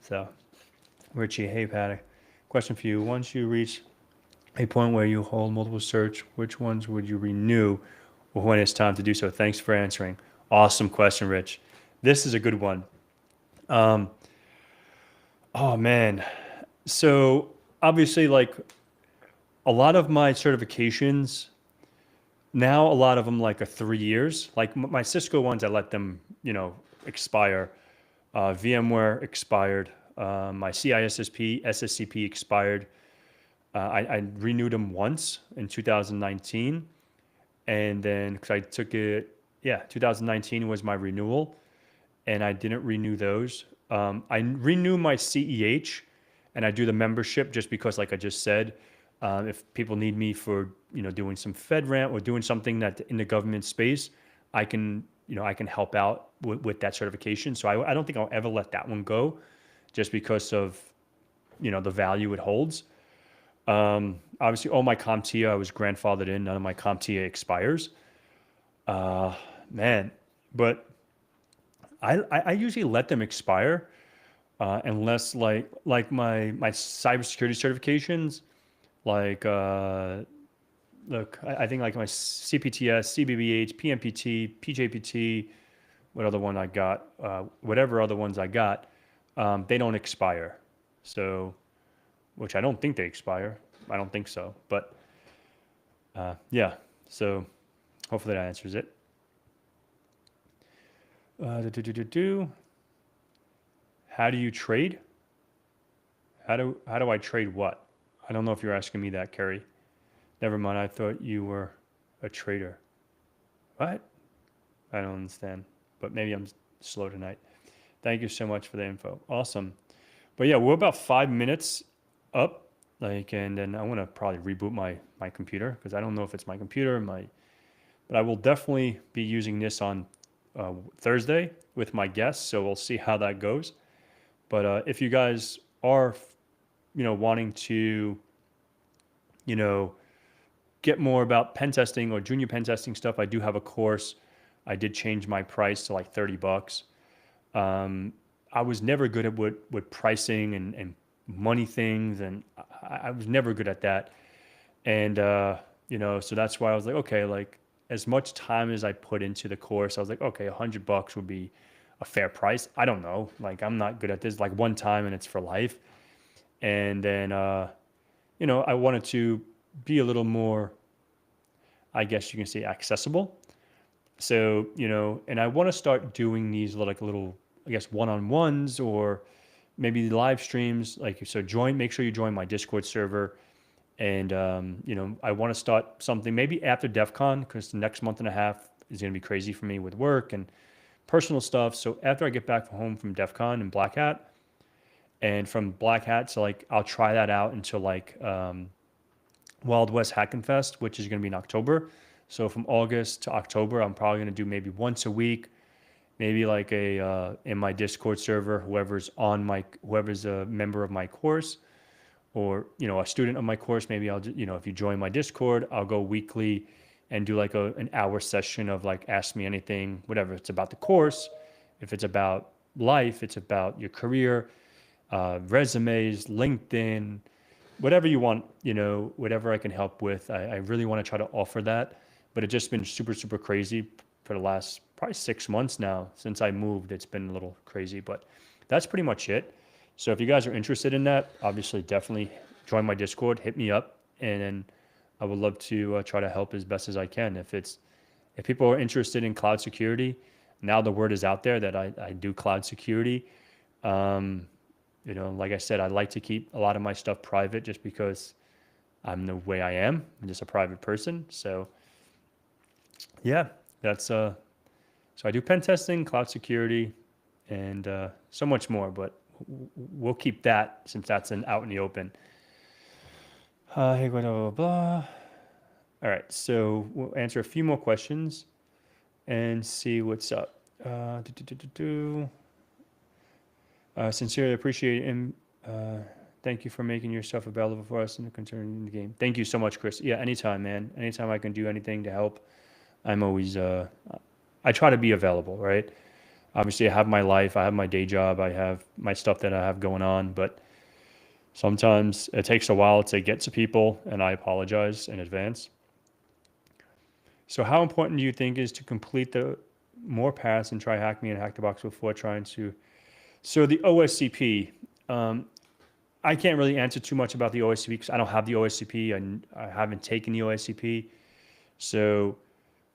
So, Richie, hey Pat, question for you. Once you reach a point where you hold multiple search, which ones would you renew when it's time to do so? Thanks for answering. Awesome question, Rich. This is a good one. Oh man. So obviously, like a lot of my certifications now, a lot of them like are 3 years. Like my Cisco ones, I let them, expire. VMware expired. My CISSP, SSCP expired. I renewed them once in 2019. And then, because I took it, 2019 was my renewal. And I didn't renew those. I renew my CEH and I do the membership just because, like I just said, if people need me for, doing some FedRAMP or doing something that in the government space, I can help out with that certification. So I don't think I'll ever let that one go just because of, the value it holds. Obviously, all my CompTIA, I was grandfathered in. None of my CompTIA expires. Man, but I usually let them expire unless like my cybersecurity certifications, like look, I think like my CPTS, CBBH, PMPT, PJPT, what other one I got, whatever other ones I got, they don't expire. So, which I don't think they expire. I don't think so. But yeah, so hopefully that answers it. How do you trade? How do I trade what? I don't know if you're asking me that, Kerry. Never mind. I thought you were a trader. What? I don't understand. But maybe I'm slow tonight. Thank you so much for the info. Awesome. But yeah, we're about 5 minutes up. And then I want to probably reboot my computer because I don't know if it's my computer, but I will definitely be using this on Thursday with my guests. So we'll see how that goes. But if you guys are, wanting to, get more about pen testing or junior pen testing stuff, I do have a course. I did change my price to like $30. I was never good at with pricing and money things, and I was never good at that. And so that's why I was like, okay, like as much time as I put into the course, I was like, okay, $100 would be a fair price. I don't know, like I'm not good at this. Like one time and it's for life. And then, I wanted to be a little more, I guess you can say, accessible. So, and I want to start doing these little, I guess, one-on-ones or maybe live streams. Like, so make sure you join my Discord server. And, I want to start something maybe after DEF CON, because the next month and a half is going to be crazy for me with work and personal stuff. So after I get back home from DEF CON and Black Hat, and from Black Hat to I'll try that out until Wild West Hackin' Fest, which is going to be in October. So from August to October, I'm probably going to do maybe once a week, maybe in my Discord server, whoever's a member of my course, or a student of my course. Maybe I'll if you join my Discord, I'll go weekly and do an hour session of ask me anything, whatever. It's about the course, if it's about life, it's about your career, resumes, LinkedIn, whatever you want, whatever I can help with. I really want to try to offer that, but it's just been super, super crazy for the last probably 6 months now since I moved. It's been a little crazy, but that's pretty much it. So if you guys are interested in that, obviously definitely join my Discord, hit me up, and then I would love to try to help as best as I can. If people are interested in cloud security, now the word is out there that I do cloud security. Like I said, I like to keep a lot of my stuff private just because I'm the way I am. I'm just a private person. So yeah, that's so I do pen testing, cloud security, and so much more, but we'll keep that since that's out in the open. Hey, blah, blah, blah. All right, so we'll answer a few more questions and see what's up. Sincerely appreciate it. Thank you for making yourself available for us and concerning the game. Thank you so much, Chris. Yeah, anytime, man. Anytime I can do anything to help, I'm always, I try to be available, right? Obviously, I have my life, I have my day job, I have my stuff that I have going on, but sometimes it takes a while to get to people, and I apologize in advance. So how important do you think is to complete the more paths and try Hack Me and Hack the Box before trying to... So the OSCP, I can't really answer too much about the OSCP because I don't have the OSCP and I haven't taken the OSCP. So,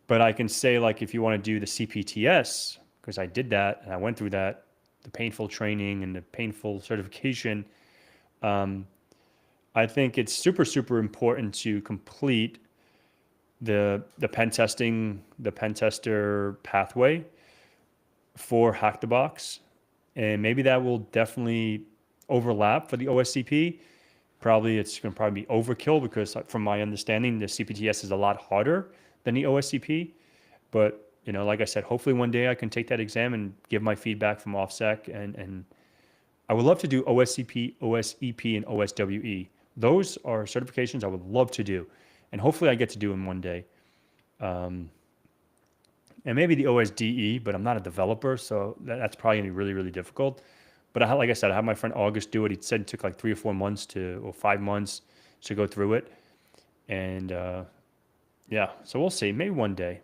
but I can say if you want to do the CPTS, because I did that and I went through that, the painful training and the painful certification, I think it's super, super important to complete the pen testing, the pen tester pathway for Hack the Box. And maybe that will definitely overlap for the OSCP. It's going to be overkill because from my understanding, the CPTS is a lot harder than the OSCP. But, like I said, hopefully one day I can take that exam and give my feedback from OffSec. And I would love to do OSCP, OSEP, and OSWE. Those are certifications I would love to do. And hopefully I get to do them one day. And maybe the OSDE, but I'm not a developer, so that's probably going to be really, really difficult. But like I said, I had my friend August do it. He said it took 3 or 4 months or 5 months to go through it. And yeah, so we'll see. Maybe one day.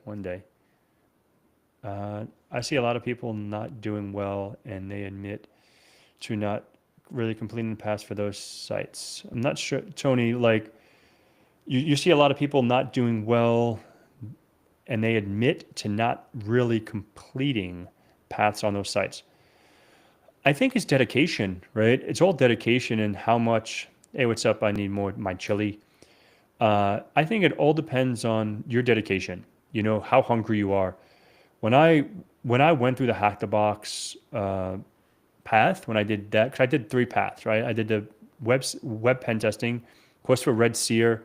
I see a lot of people not doing well, and they admit to not really completing the pass for those sites. I'm not sure, Tony, you see a lot of people not doing well, and they admit to not really completing paths on those sites. I think it's dedication, right? It's all dedication and how much, hey, what's up? I need more, my chili. I think it all depends on your dedication, how hungry you are. When I went through the Hack the Box path, when I did that, because I did 3 paths, right? I did the web pen testing, of course, for Red Seer,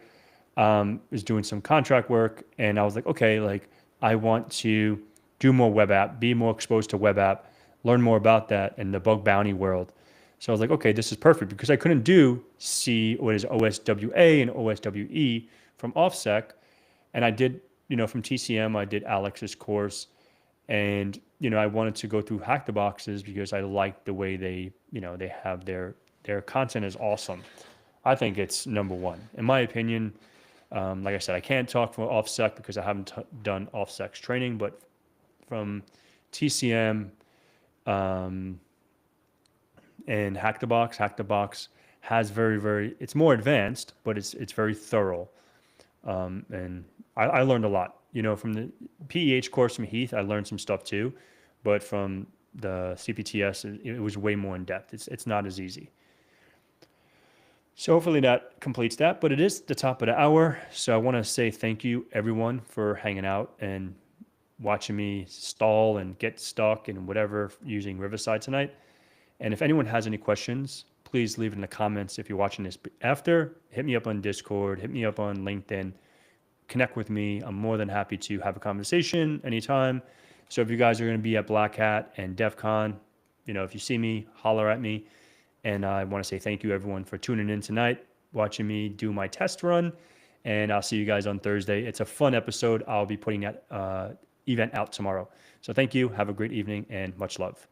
was doing some contract work, and I was like, okay, I want to do more web app, be more exposed to web app, learn more about that in the bug bounty world. So I was like, okay, this is perfect because I couldn't do OSWA and OSWE from OffSec. And I did, from TCM, I did Alex's course. And, I wanted to go through Hack the Boxes because I liked the way they have their content is awesome. I think it's number one. In my opinion, like I said, I can't talk for OffSec because I haven't done OffSec's training, but from TCM, and Hack the Box has it's more advanced, but it's very thorough. And I learned a lot, from the PEH course from Heath. I learned some stuff too, but from the CPTS, it was way more in depth. It's not as easy. So hopefully that completes that, but it is the top of the hour. So I want to say thank you everyone for hanging out and watching me stall and get stuck and whatever using Riverside tonight. And if anyone has any questions, please leave it in the comments. If you're watching this after, hit me up on Discord, hit me up on LinkedIn, connect with me. I'm more than happy to have a conversation anytime. So if you guys are going to be at Black Hat and DEF CON, if you see me, holler at me. And I want to say thank you everyone for tuning in tonight, watching me do my test run. And I'll see you guys on Thursday. It's a fun episode. I'll be putting that event out tomorrow. So thank you. Have a great evening and much love.